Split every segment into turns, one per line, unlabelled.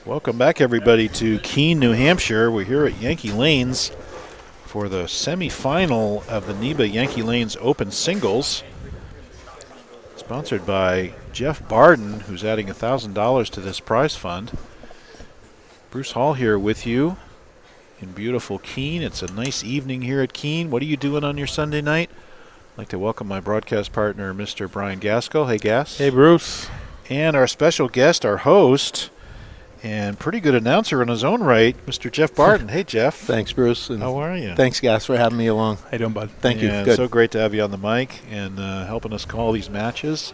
Welcome back, everybody, to Keene, New Hampshire. We're here at Yankee Lanes for the semifinal of the NEBA Yankee Lanes Open Singles, sponsored by Jeff Barden, who's adding $1,000 to this prize fund. Bruce Hall here with you in beautiful Keene. It's a nice evening here at Keene. What are you doing on your Sunday night? I'd like to welcome my broadcast partner, Mr. Brian Gaskell. Hey, Gas.
Hey, Bruce.
And our special guest, our host, and pretty good announcer in his own right, Mr. Jeff Barton. Hey, Jeff.
Thanks, Bruce. And
how are you?
Thanks, guys, for having me along.
How you doing, bud?
Thank you.
Good. So great to have you on the mic and helping us call these matches.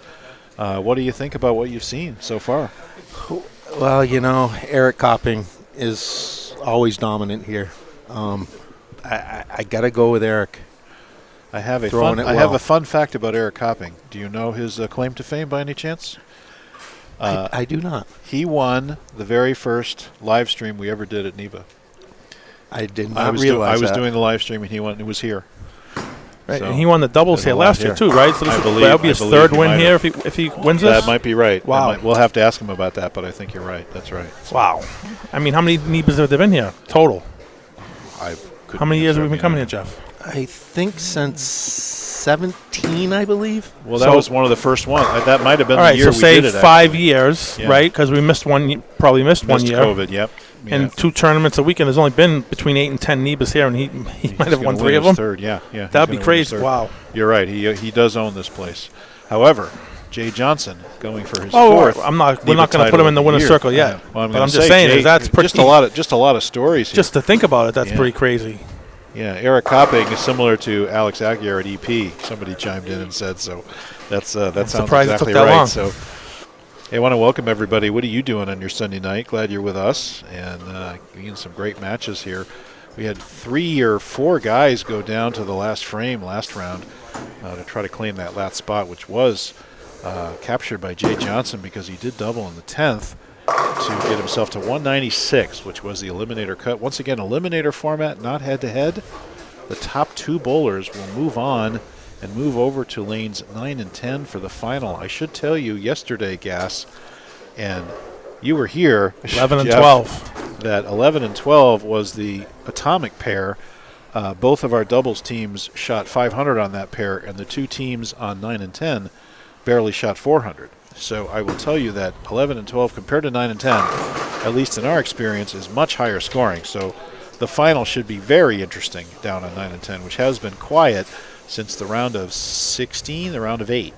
What do you think about what you've seen so far?
Well, you know, Eric Copping is always dominant here. I got to go with Eric.
I have a fun fact about Eric Copping. Do you know his claim to fame by any chance?
I do not.
He won the very first live stream we ever did at NEBA.
I did not realize that.
I was doing the live stream, and he was here.
Right,
so
and he won the doubles here last year too, right? So that'll be his third win here if he wins this.
That might be right.
Wow.
We'll have to ask him about that, but I think you're right. That's right.
Wow. I mean, how many NEBAs have there been here total? How many years have we been coming here, Jeff?
I think since 17, I believe.
Well, that was one of the first ones. That might have been the year we did it.
All right, so say 5 years, right? Because we missed one, probably missed 1 year.
COVID, yep.
And 2 tournaments a weekend. There's only been between 8 and 10 NEBAs here, and he might have won 3 of them.
Third, yeah.
That'd be crazy. Wow.
You're right. He does own this place. However, Jay Johnson going for his fourth.
We're not going to put him in the winner's circle yet.
Well,
but I'm just saying, Jay, that's pretty.
Just a lot of stories here.
Just to think about it, that's pretty crazy.
Yeah, Eric Copping is similar to Alex Aguirre at EP. Somebody chimed in and said so. That sounds exactly right. Long. So, hey, I want to welcome everybody. What are you doing on your Sunday night? Glad you're with us and getting some great matches here. We had 3 or 4 guys go down to the last round, to try to claim that last spot, which was captured by Jay Johnson because he did double in the 10th. To get himself to 196, which was the Eliminator cut. Once again, Eliminator format, not head-to-head. The top 2 bowlers will move on and move over to lanes 9 and 10 for the final. I should tell you yesterday, Gas, and you were here,
11 and
Jeff,
12.
That 11 and 12 was the atomic pair. Both of our doubles teams shot 500 on that pair, and the 2 teams on 9 and 10 barely shot 400. So I will tell you that 11 and 12 compared to 9 and 10, at least in our experience, is much higher scoring. So the final should be very interesting down on 9 and 10, which has been quiet since the round of 16, the round of 8.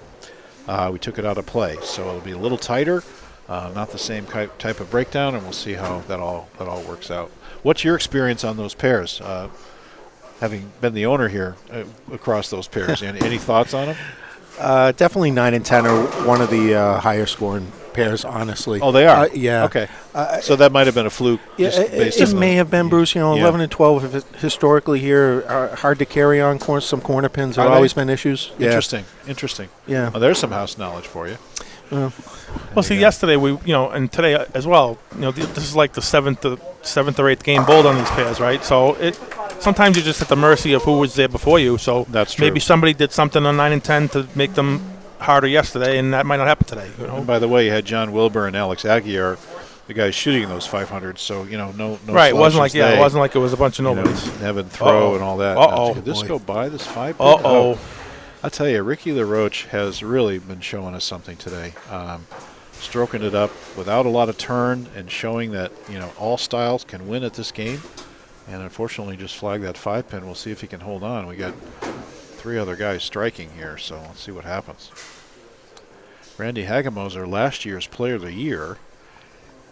We took it out of play. So it'll be a little tighter, not the same type of breakdown, and we'll see how that all works out. What's your experience on those pairs, having been the owner here across those pairs? Any thoughts on them?
Definitely 9 and 10 are one of the higher scoring pairs, honestly.
Oh, they are?
Yeah.
Okay. So that might have been a fluke.
Yeah, it may have been, Bruce. 11 and 12 historically here are hard to carry on. Some corner pins have always been issues.
Interesting.
Yeah.
Well, there's some house knowledge for you.
Well, see, yesterday and today as well. This is like the seventh or 8th game bowled on these pairs, right? So sometimes you're just at the mercy of who was there before you. So
that's true.
Maybe somebody did something on 9 and 10 to make them harder yesterday, and that might not happen today.
And by the way, you had John Wilbur and Alex Aguirre, the guys shooting those 500s. So no.
Right. It wasn't like it was a bunch of nobodies.
Evan throw and all that. Did this go by this 5? I'll tell you, Ricky LaRoche has really been showing us something today. Stroking it up without a lot of turn and showing that, all styles can win at this game. And unfortunately just flagged that 5-pin. We'll see if he can hold on. We got 3 other guys striking here, so let's see what happens. Randy Hagemoser, last year's Player of the Year.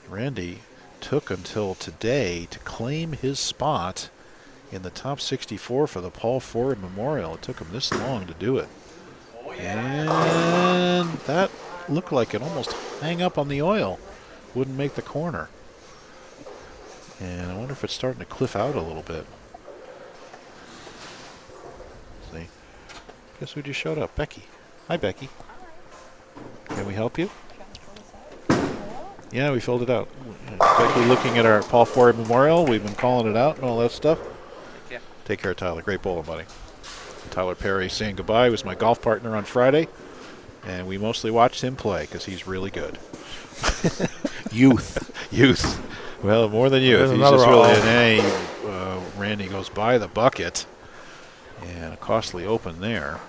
Randy took until today to claim his spot in the top 64 for the Paul Ford Memorial. It took him this long to do it. And that looked like it almost hang up on the oil. Wouldn't make the corner. And I wonder if it's starting to cliff out a little bit. See. Guess who just showed up? Becky. Hi, Becky. Can we help you? Yeah, we filled it out. Becky looking at our Paul Ford Memorial. We've been calling it out and all that stuff.
Yeah.
Take care, Tyler. Great bowler, buddy. Tyler Perry saying goodbye. He was my golf partner on Friday. And we mostly watched him play because he's really good.
Youth.
Well, more than you.
There's
If he's just really an A, Randy goes by the bucket. And a costly open there.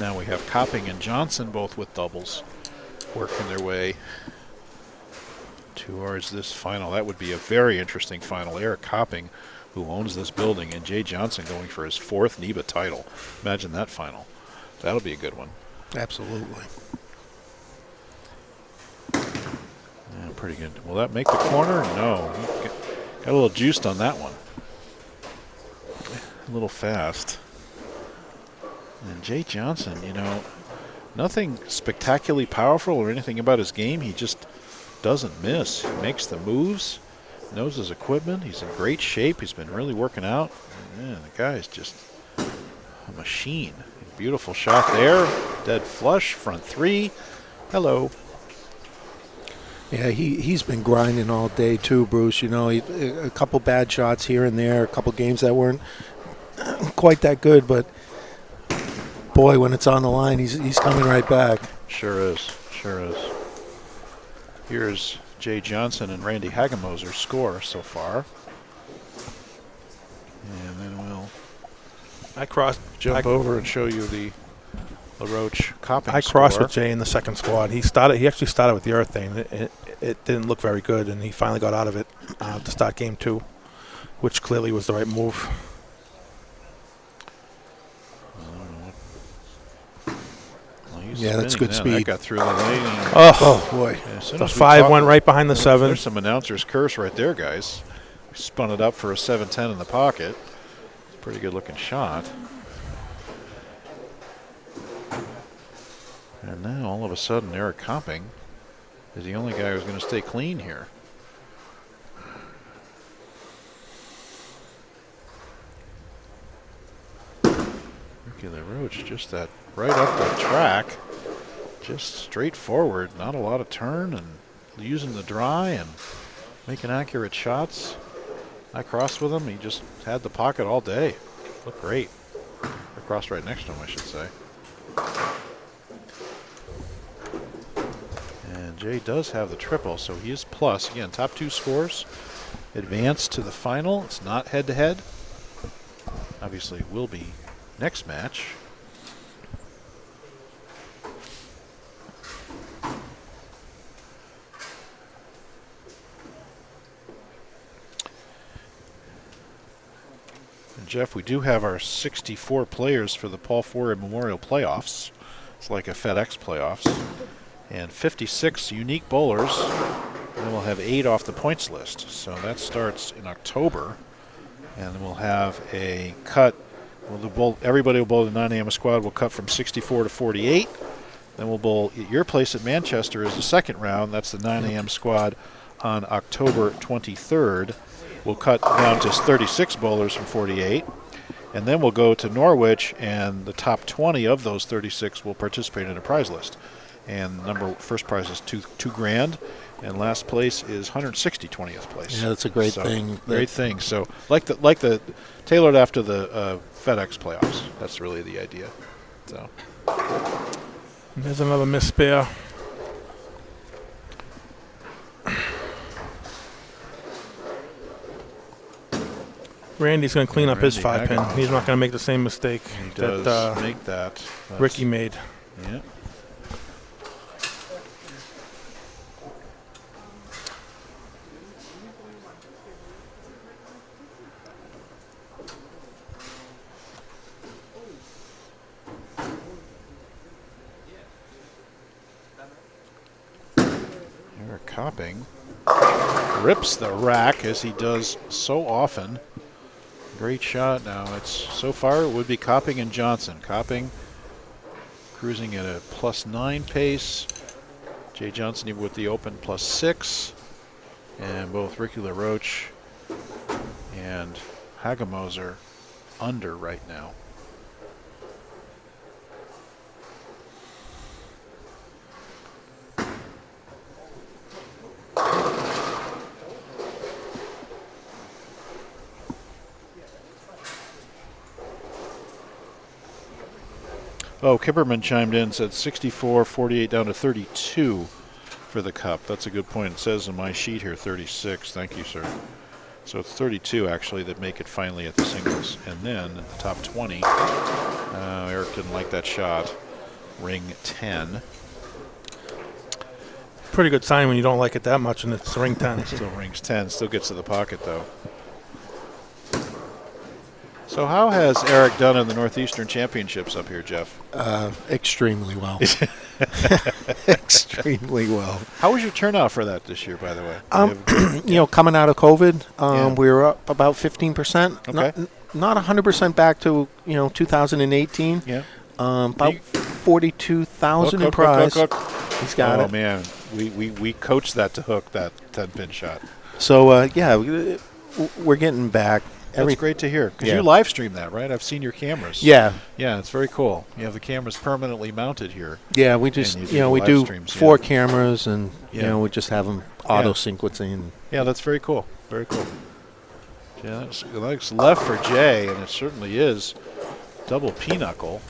Now we have Copping and Johnson both with doubles working their way towards this final. That would be a very interesting final. Eric Copping, who owns this building, and Jay Johnson going for his 4th NEBA title. Imagine that final. That'll be a good one.
Absolutely.
Yeah, pretty good. Will that make the corner? No. Got a little juiced on that one. A little fast. And Jay Johnson, you know, nothing spectacularly powerful or anything about his game. He just doesn't miss. He makes the moves, knows his equipment. He's in great shape. He's been really working out. Man, the guy is just a machine. Beautiful shot there. Dead flush, front 3. Hello.
Yeah, he's been grinding all day too, Bruce. You know, a couple bad shots here and there, a couple games that weren't quite that good, but boy, when it's on the line, he's coming right back.
Sure is. Sure is. Here's Jay Johnson and Randy Hagemoser's score so far. And then we'll jump over and show you the LaRoche Copping
I crossed
score.
with Jay in the second squad. He actually started with the urethane. It didn't look very good, and he finally got out of it to start game 2, which clearly was the right move.
Yeah, that's good speed.
That got through the lane.
Oh boy.
The 5 went right behind the 7.
There's some announcer's curse right there, guys. We spun it up for a 7-10 in the pocket. It's a pretty good looking shot. And now all of a sudden Eric Copping is the only guy who's going to stay clean here. Ricky LaRoche, just that right up the track, just straightforward, not a lot of turn, and using the dry and making accurate shots. I crossed with him. He just had the pocket all day. Looked great. I crossed right next to him, I should say. And Jay does have the triple, so he is plus. Again, top 2 scores advance to the final. It's not head-to-head. Obviously, it will be next match. And Jeff, we do have our 64 players for the Paul Ford Memorial Playoffs. It's like a FedEx playoffs. And 56 unique bowlers. And we'll have 8 off the points list. So that starts in October. And then we'll have a cut. Everybody will bowl the 9 a.m. squad. We'll cut from 64 to 48. Then we'll bowl at your place at Manchester as the second round. That's the 9 a.m. squad on October 23rd. We'll cut down to 36 bowlers from 48. And then we'll go to Norwich, and the top 20 of those 36 will participate in a prize list. And first prize is two grand, and last place is 160 20th place.
Yeah, that's a great thing.
Great thing. So like the tailored after the FedEx playoffs. That's really the idea. So
there's another miss spare. Randy's going to clean up his 5-pin. He's not going to make the same mistake
that make that.
Ricky made.
Yeah. Eric Copping rips the rack as he does so often. Great shot. Now it's so far it would be Copping and Johnson. Copping cruising at a +9 pace. Jay Johnson even with the open +6. And both Ricky LaRoche and Hagemoser under right now. Oh, Kipperman chimed in, said 64, 48 down to 32 for the cup. That's a good point. It says on my sheet here 36. Thank you, sir. So it's 32 actually that make it finally at the singles. And then at the top 20, Eric didn't like that shot. Ring 10.
Pretty good sign when you don't like it that much and it's ring 10.
Still rings 10. Still gets to the pocket though. So how has Eric done in the Northeastern Championships up here, Jeff?
Extremely well. Extremely well.
How was your turnout for that this year, by the way?
Coming out of COVID, we were up about 15%.
Okay.
Not 100% back to 2018.
Yeah.
About 42,000 in prize. He's got it.
Oh man, we coached that to hook that 10-pin shot.
So we're getting back.
That's great to hear because you live stream that, right? I've seen your cameras.
Yeah.
Yeah, it's very cool. You have the cameras permanently mounted here.
Yeah, we just we do
streams, 4
cameras and we just have them auto sequencing.
Yeah, that's very cool. Very cool. Yeah, that's left for Jay, and it certainly is double pinochle.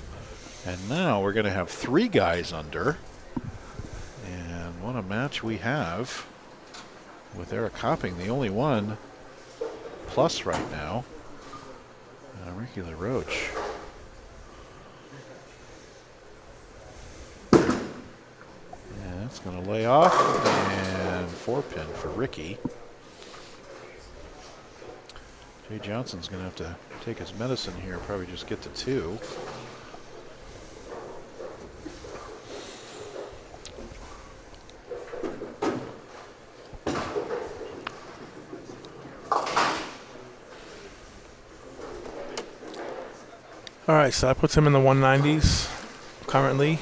And now we're going to have 3 guys under. And what a match we have with Eric Hopping, the only one plus right now. Ricky LaRoche. Yeah, that's going to lay off. And 4-pin for Ricky. Jay Johnson's going to have to take his medicine here, probably just get to 2.
All right, so that puts him in the 190s currently.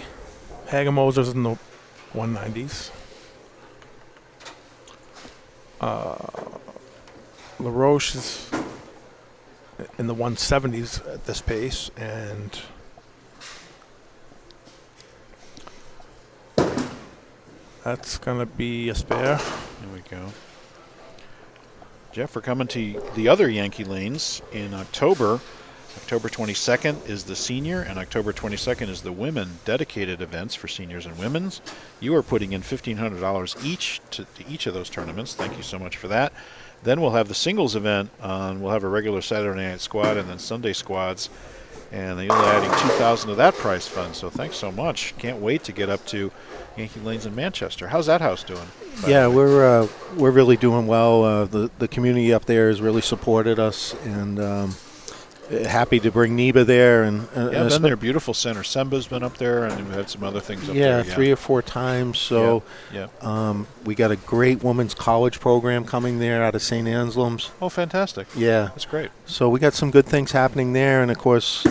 Hagemoser's in the 190s. LaRoche is in the 170s at this pace, and that's going to be a spare.
There we go. Jeff, we're coming to the other Yankee lanes in October. October 22nd is the senior, and October 22nd is the women dedicated events for seniors and women's. You are putting in $1,500 each to each of those tournaments. Thank you so much for that. Then we'll have the singles event on. We'll have a regular Saturday night squad and then Sunday squads, and then you're adding $2,000 to that prize fund. So thanks so much. Can't wait to get up to Yankee Lanes in Manchester. How's that house doing?
Yeah, we're really doing well. The community up there has really supported us, and happy to bring NEBA there. And
been there. Beautiful center. Semba's been up there, and we've had some other things up there.
Yeah, 3 or 4 times. So we got a great women's college program coming there out of St. Anselm's.
Oh, fantastic.
Yeah.
That's great.
So we got some good things happening there. And, of course,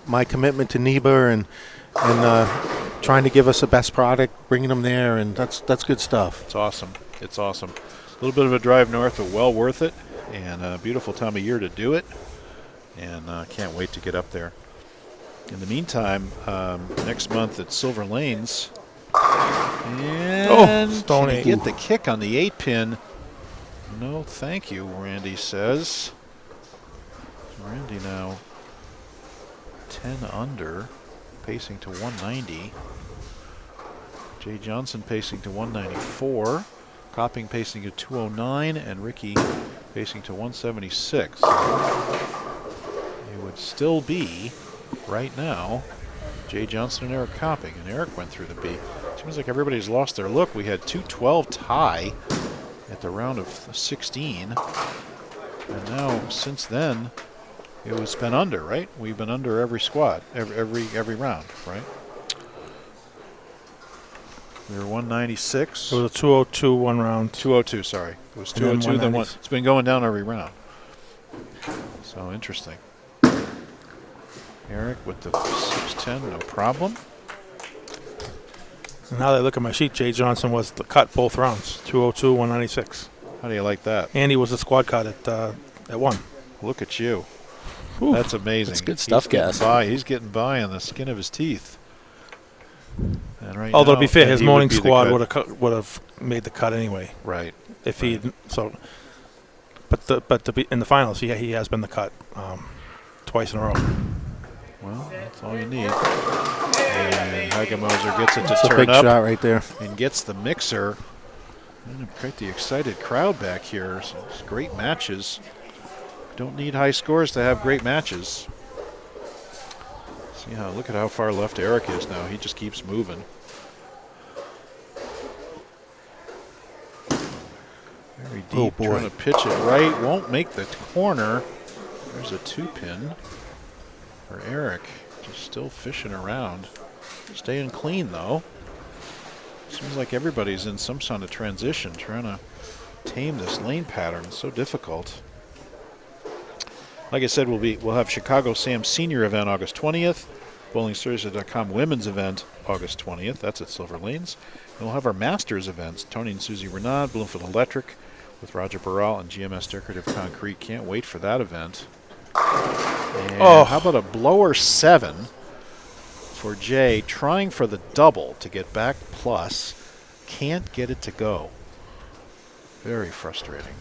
my commitment to NEBA and trying to give us the best product, bringing them there, and that's good stuff.
It's awesome. It's awesome. A little bit of a drive north, but well worth it, and a beautiful time of year to do it. And can't wait to get up there. In the meantime, next month at Silver Lanes. And
Stone 8.
Get the kick on the 8-pin. No, thank you, Randy says. Randy now 10 under, pacing to 190. Jay Johnson pacing to 194. Copping pacing to 209, and Ricky pacing to 176. Would still be right now Jay Johnson and Eric Copping, and Eric went through the B. Seems like everybody's lost their look. We had 2-12 tie at the round of 16, and now since then it was been under, right? We've been under every squad, every round, right? We were 196.
It was a 202 one round.
202, sorry. It was 202 then one. It's been going down every round. So interesting. Eric with the 610, no problem.
Now that I look at my sheet, Jay Johnson was the cut both rounds, 202, 196.
How do you like that?
Andy was the squad cut at 1.
Look at you.
Whew.
That's amazing.
That's good stuff, guys.
He's getting by on the skin of his teeth. And right
Although
now,
to be fair, his morning squad
would
have made the cut anyway.
Right.
If he but to be in the finals, he has been the cut twice in a row.
Well, that's all you need. And Hagemoser gets it to
That's
turn
a big
up
shot right there.
and gets the mixer Quite the excited crowd back here. So it's great matches. Don't need high scores to have great matches. See how, look at how far left Eric is now. He just keeps moving. Very deep, trying to pitch it right. Won't make the corner. There's a 2-pin for Eric. Just still fishing around. Staying clean though. Seems like everybody's in some sort of transition, trying to tame this lane pattern. It's so difficult. Like I said, we'll have Chicago Sam Senior event August 20th, BowlingServices.com women's event August 20th. That's at Silver Lanes. And we'll have our Masters events, Tony and Susie Renaud, Bloomfield Electric with Roger Burrell and GMS Decorative Concrete. Can't wait for that event. And how about a blower 7 for Jay, trying for the double to get back plus. Can't get it to go. Very frustrating.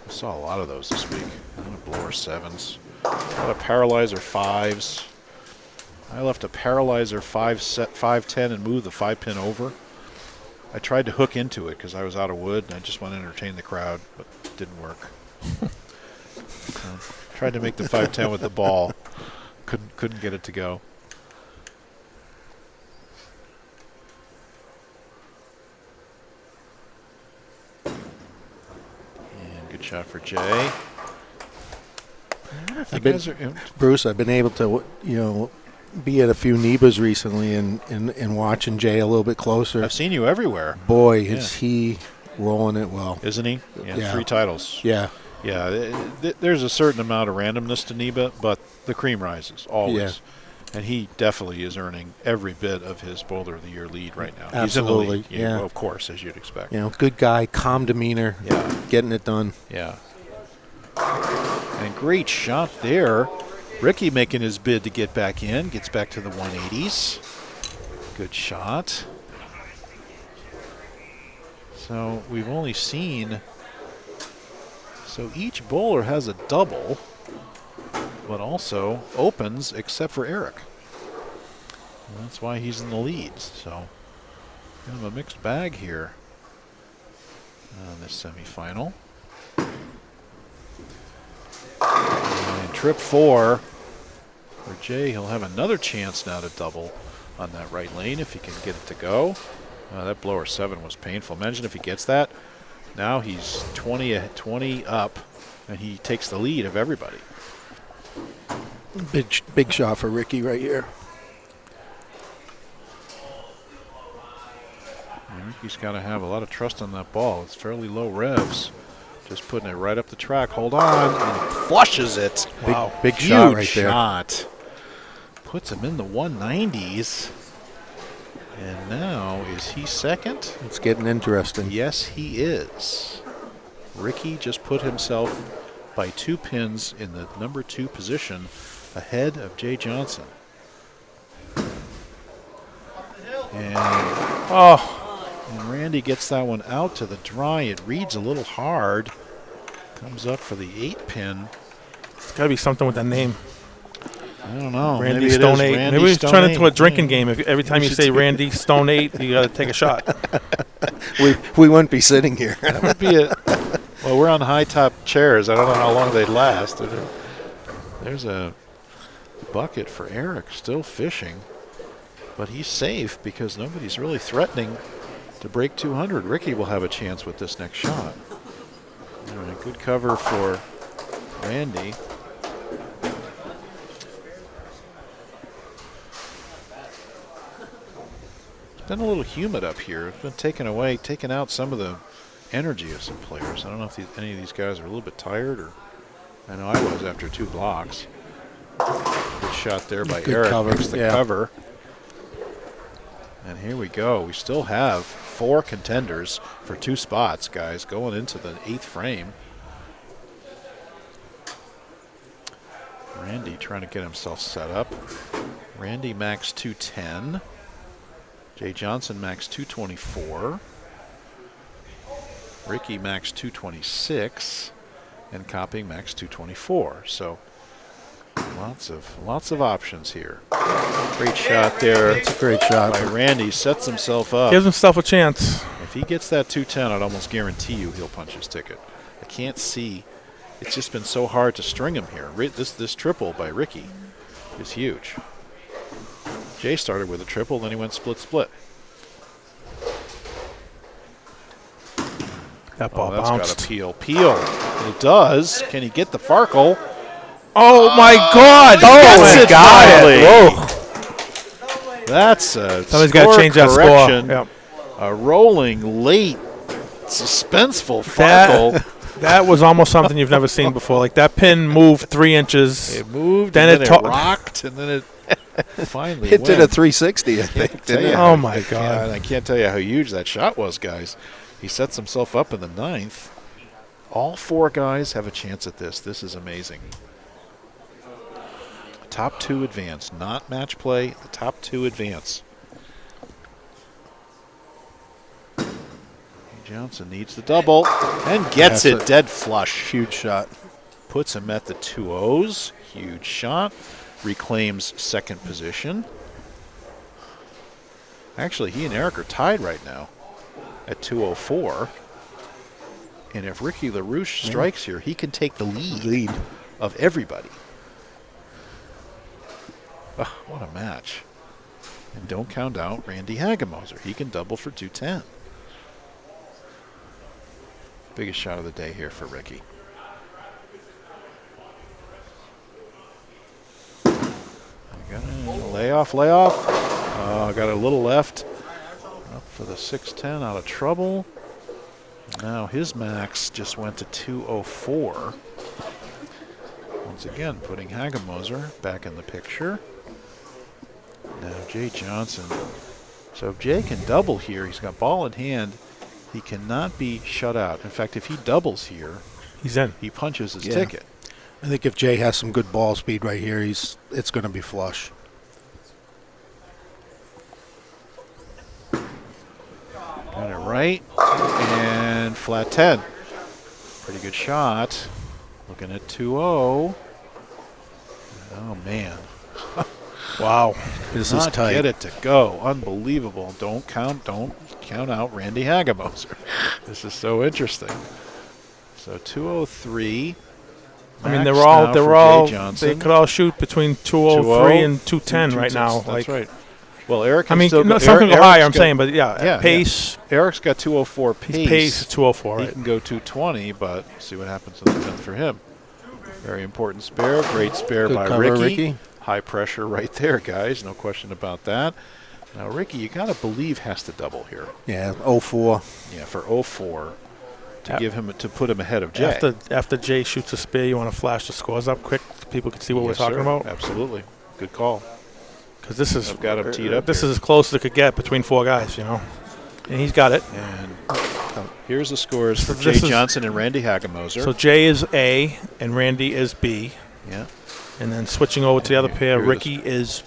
I saw a lot of those this week. A lot of blower 7s. A lot of paralyzer 5s. I left a paralyzer 5-10 and moved the 5-pin over. I tried to hook into it because I was out of wood and I just wanted to entertain the crowd, but it didn't work. Tried to make the 5-10 with the ball. Couldn't get it to go. And good shot for Jay.
Bruce, I've been able to, be at a few NEBAs recently and watching Jay a little bit closer.
I've seen you everywhere.
Boy, is he rolling it well.
Isn't he? Yeah. 3 titles.
Yeah.
Yeah, there's a certain amount of randomness to NEBA, but the cream rises, always. Yeah. And he definitely is earning every bit of his Bowler of the Year lead right now.
Absolutely.
He's in the lead, well, of course, as you'd expect.
Good guy, calm demeanor, getting it done.
Yeah. And great shot there. Ricky making his bid to get back in, gets back to the 180s. Good shot. So we've only seen... So each bowler has a double, but also opens except for Eric. And that's why he's in the lead. So kind of a mixed bag here on this semifinal. And trip 4 for Jay. He'll have another chance now to double on that right lane if he can get it to go. That blower 7 was painful. Imagine if he gets that. Now he's 20 up, and he takes the lead of everybody.
Big shot for Ricky right here.
And Ricky's got to have a lot of trust on that ball. It's fairly low revs. Just putting it right up the track. Hold on, and flushes it.
Wow, big shot right there.
Shot. Puts him in the 190s. And now, is he second?
It's getting interesting.
Yes, he is. Ricky just put himself by 2 pins in the number 2 position ahead of Jay Johnson. And Randy gets that one out to the dry. It reads a little hard. Comes up for the 8-pin.
It's got to be something with that name.
I don't know.
Randy Stone 8. Maybe we turn it into a drinking game. Every time you say Randy Stone 8, you got to take a shot.
we wouldn't be sitting here.
That would be it. Well, we're on high top chairs. I don't know how long they'd last. There's a bucket for Eric still fishing, but he's safe because nobody's really threatening to break 200. Ricky will have a chance with this next shot. All right, good cover for Randy. It's been a little humid up here. It's been taken out some of the energy of some players. I don't know if any of these guys are a little bit tired, or I know I was after 2 blocks. Good shot there by Eric. Makes the cover. And here we go. We still have 4 contenders for 2 spots, guys, going into the 8th frame. Randy trying to get himself set up. Randy max 210. Jay Johnson max 224. Ricky max 226. And Copping max 224. So lots of options here. Great shot there.
That's a great shot
by Randy. Sets himself up.
Gives himself a chance.
If he gets that 210, I'd almost guarantee you he'll punch his ticket. I can't see. It's just been so hard to string him here. This triple by Ricky is huge. Jay started with a triple, then he went split.
That ball
that's
bounced.
Got a peel. It does. Can he get the Farkle?
Oh my God!
Oh,
it got it.
Whoa. That's a
somebody's got to change that score. Yep.
A rolling late, suspenseful Farkle.
That was almost something you've never seen before. Like that pin moved 3 inches.
It moved, then it rocked, and then it finally
it did a 360, I think.
Oh my God!
I can't tell you how huge that shot was, guys. He sets himself up in the 9th. All 4 guys have a chance at this. This is amazing. Top 2 advance, not match play. The top 2 advance. Johnson needs the double and gets it dead flush.
Huge shot.
Puts him at the 2-0s. Huge shot. Reclaims second position. Actually, he and Eric are tied right now at 204. And if Ricky LaRouche strikes here, he can take the lead of everybody. Oh, what a match. And don't count out Randy Hagemoser. He can double for 210. Biggest shot of the day here for Ricky. Lay off. Got a little left. Up for the 610, out of trouble. Now his max just went to 204. Once again, putting Hagemoser back in the picture. Now Jay Johnson. So if Jay can double here, he's got ball in hand. He cannot be shut out. In fact, if he doubles here,
he's in.
He punches his ticket.
I think if Jay has some good ball speed right here, it's going to be flush.
Got it right. And flat 10. Pretty good shot. Looking at 2-0. Oh, man.
Wow. This is tight.
Get it to go. Unbelievable. Don't count out Randy Hagemoser. This is so interesting. So 203.
I mean, they could all shoot between 203 and 210 right now.
That's right. Well, Eric.
Some can go higher. I'm saying, but pace.
Yeah. Eric's got 204 pace.
His pace is 204.
He can go 220, but see what happens in the 10th for him. Very important spare. Great spare by Ricky. High pressure right there, guys. No question about that. Now, Ricky, you got to believe has to double here.
Yeah, 04.
Yeah, for 04 to put him ahead of Jay.
After Jay shoots a spear, you want to flash the scores up quick so people can see what we're talking about?
Absolutely. Good call.
Because this is
I've got him teed up.
This is as close as it could get between 4 guys, and he's got it.
And here's the scores for Jay Johnson and Randy Hagemoser.
So Jay is A and Randy is B.
Yeah.
And then switching over to the other pair, Ricky is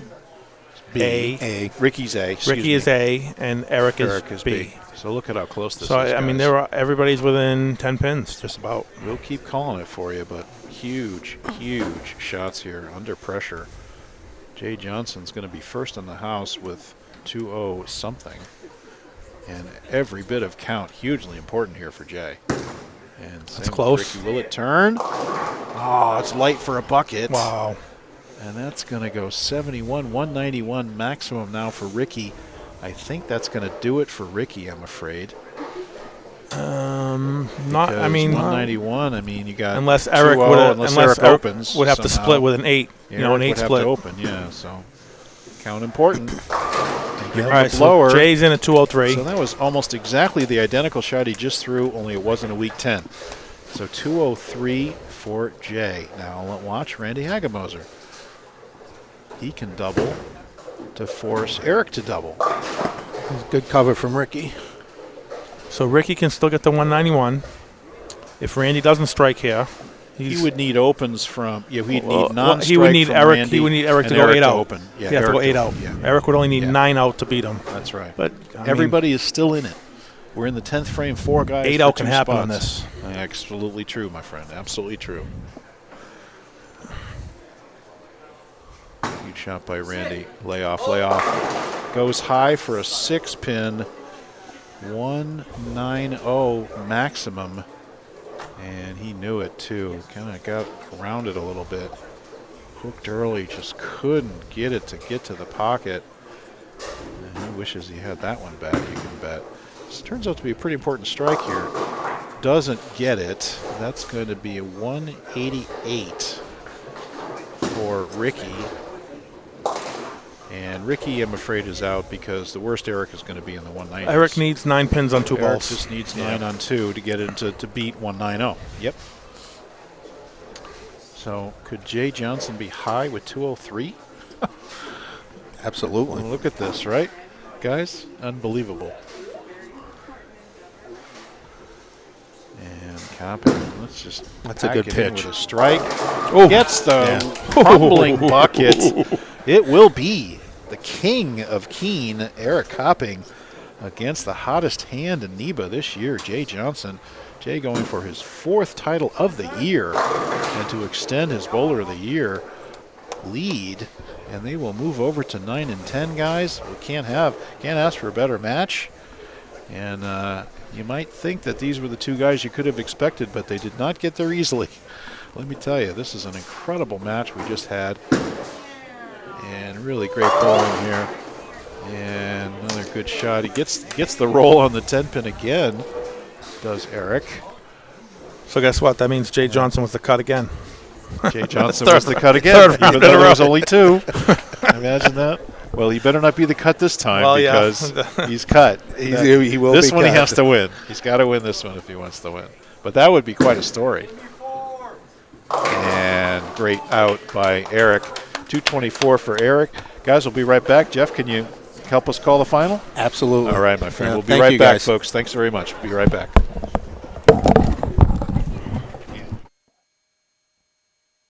B.
A.
Ricky's A.
Ricky is A, and Eric is B.
So look at how close this is.
So I mean, everybody's within 10 pins, just about.
We'll keep calling it for you, but huge shots here under pressure. Jay Johnson's going to be first in the house with 2-0 something, and every bit of count hugely important here for Jay. And
that's close.
Ricky, will it turn? Oh, it's light for a bucket.
Wow.
And that's going to go 71, 191 maximum now for Ricky. I think that's going to do it for Ricky, I'm afraid.
Not. I mean,
191. I mean, you got
unless Eric
opens,
would have to split with an 8. An 8 split.
Have to open. Yeah. So count important.
All right. So Jay's in at 203.
So that was almost exactly the identical shot he just threw, only it wasn't a weak 10. So 203 for Jay. Now watch Randy Hagemoser. He can double to force Eric to double.
Good cover from Ricky.
So Ricky can still get the 191. If Randy doesn't strike here,
he would need opens from. Yeah, he'd need non-strike.
He would need
from
Eric.
Randy
he would need Eric to go
Eric
8
to
out.
Open. Yeah,
he has to go 8 out.
Yeah.
Eric would only need 9 out to beat him.
That's right.
But
everybody is still in it. We're in the 10th frame. 4 guys.
8 out can happen on this.
Absolutely true, my friend. Absolutely true. Huge shot by Randy. Lay off. Goes high for a 6 pin. 190 maximum. And he knew it too. Kind of got around it a little bit. Hooked early, just couldn't get it to get to the pocket. And he wishes he had that one back, you can bet. This turns out to be a pretty important strike here. Doesn't get it. That's going to be a 188 for Ricky. And Ricky, I'm afraid, is out because the worst Eric is going to be in the 190s.
Eric needs 9 pins on 2
Eric
balls.
just needs 9 on 2 to get into to beat 190. Yep. So could Jay Johnson be high with 203?
Absolutely.
Well, look at this, right, guys? Unbelievable. And Copping, let's just
that's a good pitch.
With a strike. Oh, gets the fumbling bucket. It will be the king of Keene, Eric Copping, against the hottest hand in NEBA this year, Jay Johnson. Jay going for his 4th title of the year, and to extend his Bowler of the Year lead, and they will move over to 9 and 10, guys. We can't ask for a better match. And you might think that these were the 2 guys you could have expected, but they did not get there easily. Let me tell you, this is an incredible match we just had. And really great bowling here. And another good shot. He gets the roll on the 10-pin again, does Eric.
So guess what? That means Jay Johnson was the cut again.
Jay Johnson was the cut again, even though there was only 2. Imagine that. Well, he better not be the cut this time because he's cut.
He will
this
be
one
cut.
He has to win. He's got to win this one if he wants to win. But that would be quite a story. And great out by Eric. 224 for Eric. Guys, we'll be right back. Jeff, can you help us call the final?
Absolutely.
All right, my friend.
Yeah,
We'll be right back,
guys.
folks. Thanks very much. We'll be right back.